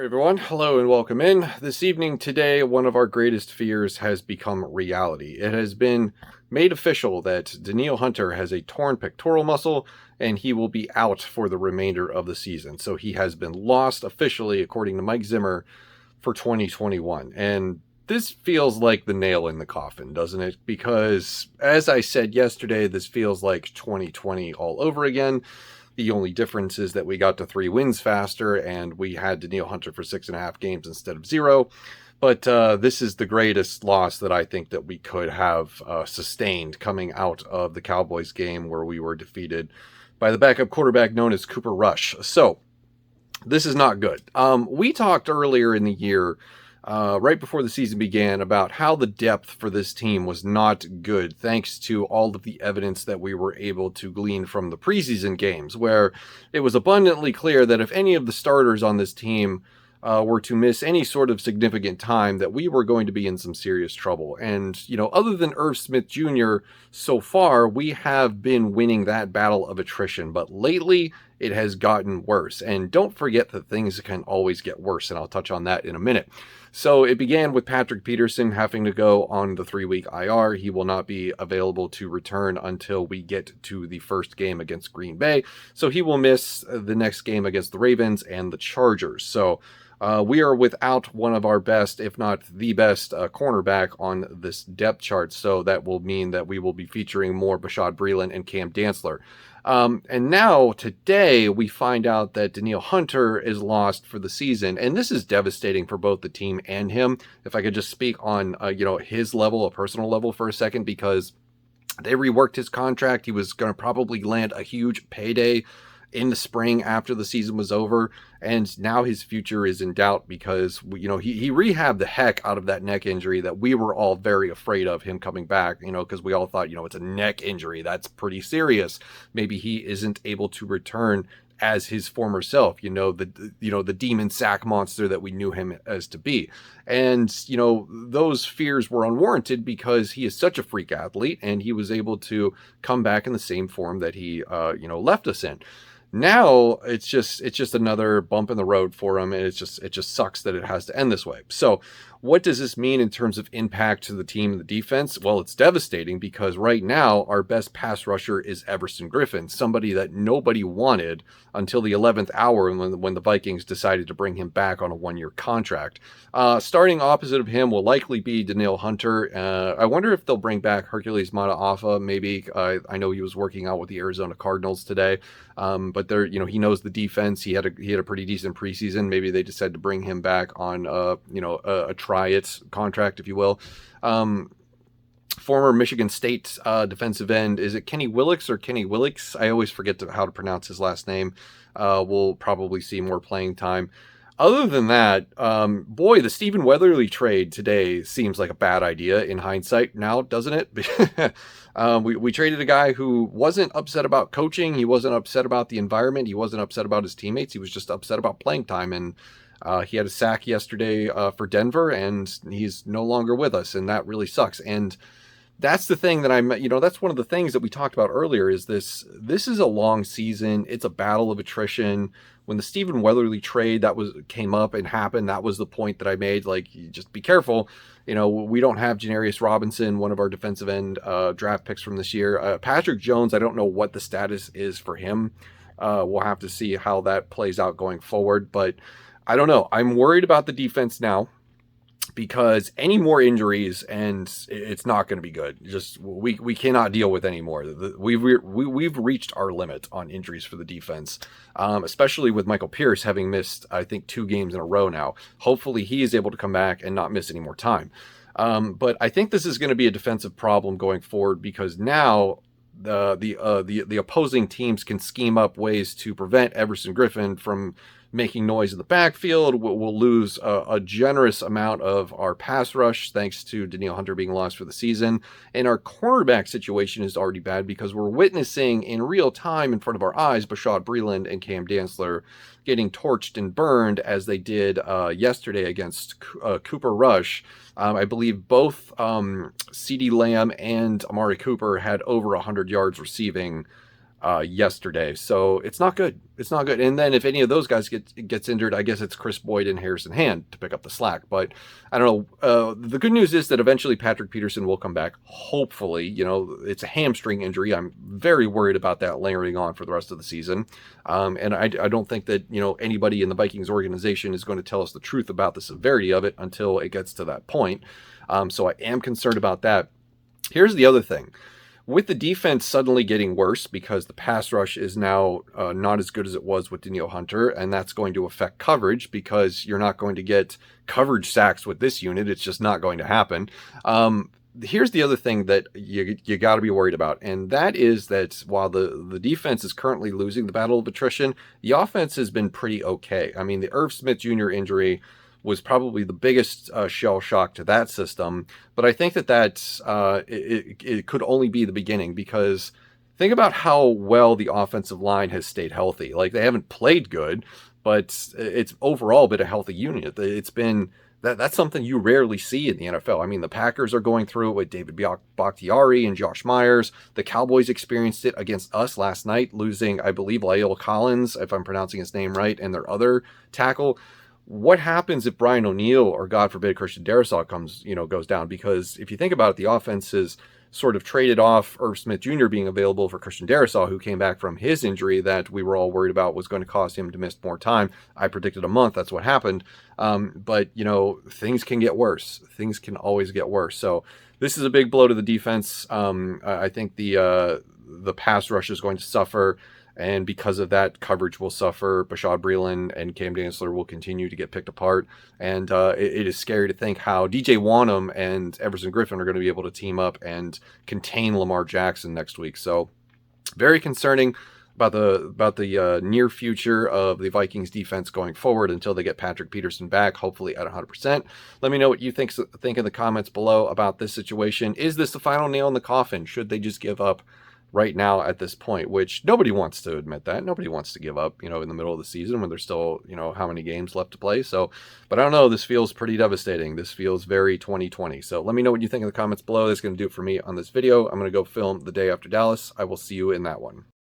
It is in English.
Everyone, hello and welcome in. This evening, today, one of our greatest fears has become reality. It has been made official that Daniil Hunter has a torn pectoral muscle and he will be out for the remainder of the season. So he has been lost officially, according to Mike Zimmer, for 2021. And this feels like the nail in the coffin, doesn't it? Because as I said yesterday, this feels like 2020 all over again. The only difference is that we got to 3 wins faster and we had Daniil Hunter for 6.5 games instead of 0. But this is the greatest loss that I think that we could have sustained coming out of the Cowboys game where we were defeated by the backup quarterback known as Cooper Rush. So this is not good. We talked earlier in the year, right before the season began, about how the depth for this team was not good, thanks to all of the evidence that we were able to glean from the preseason games, where it was abundantly clear that if any of the starters on this team were to miss any sort of significant time, that we were going to be in some serious trouble. And, other than Irv Smith Jr., so far, we have been winning that battle of attrition. But lately, it has gotten worse. And don't forget that things can always get worse, and I'll touch on that in a minute. So it began with Patrick Peterson having to go on the 3-week IR. He will not be available to return until we get to the first game against Green Bay. So he will miss the next game against the Ravens and the Chargers. So we are without one of our best, if not the best, cornerback on this depth chart. So that will mean that we will be featuring more Bashaud Breeland and Cam Dantzler. And now, today, we find out that Daniil Hunter is lost for the season. And this is devastating for both the team and him. If I could just speak on, his level, a personal level for a second, because they reworked his contract. He was going to probably land a huge payday in the spring after the season was over, and now his future is in doubt because he rehabbed the heck out of that neck injury that we were all very afraid of him coming back, because we all thought, it's a neck injury, that's pretty serious, maybe he isn't able to return as his former self, the demon sack monster that we knew him as to be. And those fears were unwarranted because he is such a freak athlete and he was able to come back in the same form that he left us in. Now it's just another bump in the road for him, and it just sucks that it has to end this way. So what does this mean in terms of impact to the team and the defense? Well, it's devastating because right now our best pass rusher is Everson Griffen, somebody that nobody wanted until the 11th hour when the Vikings decided to bring him back on a 1-year contract. Starting opposite of him will likely be Daniil Hunter. I wonder if they'll bring back Hercules Mataafa. Maybe I know he was working out with the Arizona Cardinals today, but he knows the defense. He had a pretty decent preseason. Maybe they decided to bring him back on a try-it contract, if you will. Former Michigan State defensive end, is it Kenny Willix or Kenny Willix? I always forget how to pronounce his last name. We'll probably see more playing time. Other than that, the Stephen Weatherly trade today seems like a bad idea in hindsight now, doesn't it? We traded a guy who wasn't upset about coaching. He wasn't upset about the environment. He wasn't upset about his teammates. He was just upset about playing time. And he had a sack yesterday for Denver, and he's no longer with us. And that really sucks. And that's the thing that that's one of the things that we talked about earlier is this is a long season. It's a battle of attrition. When the Stephen Weatherly trade came up and happened, that was the point that I made. Like, just be careful. We don't have Janarius Robinson, one of our defensive end draft picks from this year. Patrick Jones, I don't know what the status is for him. We'll have to see how that plays out going forward. But I don't know. I'm worried about the defense now, because any more injuries and it's not going to be good. Just we cannot deal with any more. We've reached our limit on injuries for the defense, especially with Michael Pierce having missed, I think, 2 games in a row now. Hopefully he is able to come back and not miss any more time. But I think this is going to be a defensive problem going forward, because now the opposing teams can scheme up ways to prevent Everson Griffen from making noise in the backfield. We'll lose a generous amount of our pass rush thanks to Daniil Hunter being lost for the season. And our cornerback situation is already bad because we're witnessing in real time in front of our eyes Bashaud Breeland and Cam Dantzler getting torched and burned as they did yesterday against Cooper Rush. I believe both CeeDee Lamb and Amari Cooper had over 100 yards receiving yesterday. So it's not good. It's not good. And then if any of those guys gets injured, I guess it's Chris Boyd and Harrison Hand to pick up the slack. But I don't know. The good news is that eventually Patrick Peterson will come back. Hopefully, it's a hamstring injury. I'm very worried about that lingering on for the rest of the season. And I don't think that, anybody in the Vikings organization is going to tell us the truth about the severity of it until it gets to that point. So I am concerned about that. Here's the other thing. With the defense suddenly getting worse because the pass rush is now not as good as it was with Danielle Hunter, and that's going to affect coverage because you're not going to get coverage sacks with this unit. It's just not going to happen. Here's the other thing that you got to be worried about, and that is that while the defense is currently losing the battle of attrition, the offense has been pretty okay. I mean, the Irv Smith Jr. injury was probably the biggest shell shock to that system. But I think that it could only be the beginning, because think about how well the offensive line has stayed healthy. Like, they haven't played good, but it's overall been a healthy unit. It's been that's something you rarely see in the NFL. I mean, the Packers are going through it with David Bakhtiari and Josh Myers. The Cowboys experienced it against us last night, losing, I believe, La'el Collins, if I'm pronouncing his name right, and their other tackle. What happens if Brian O'Neill, or God forbid Christian Darrisaw goes down? Because if you think about it, the offense is sort of traded off Irv Smith Jr. being available for Christian Darrisaw, who came back from his injury that we were all worried about was going to cause him to miss more time. I predicted a month. That's what happened. But things can get worse. Things can always get worse. So this is a big blow to the defense. I think the pass rush is going to suffer. And because of that, coverage will suffer. Bashaud Breeland and Cam Dantzler will continue to get picked apart. And it is scary to think how DJ Wanham and Everson Griffin are going to be able to team up and contain Lamar Jackson next week. So very concerning about the near future of the Vikings defense going forward until they get Patrick Peterson back, hopefully at 100%. Let me know what you think in the comments below about this situation. Is this the final nail in the coffin? Should they just give up right now at this point, which nobody wants to admit that. Nobody wants to give up, in the middle of the season when there's still, how many games left to play. So, but I don't know. This feels pretty devastating. This feels very 2020. So let me know what you think in the comments below. That's going to do it for me on this video. I'm going to go film the day after Dallas. I will see you in that one.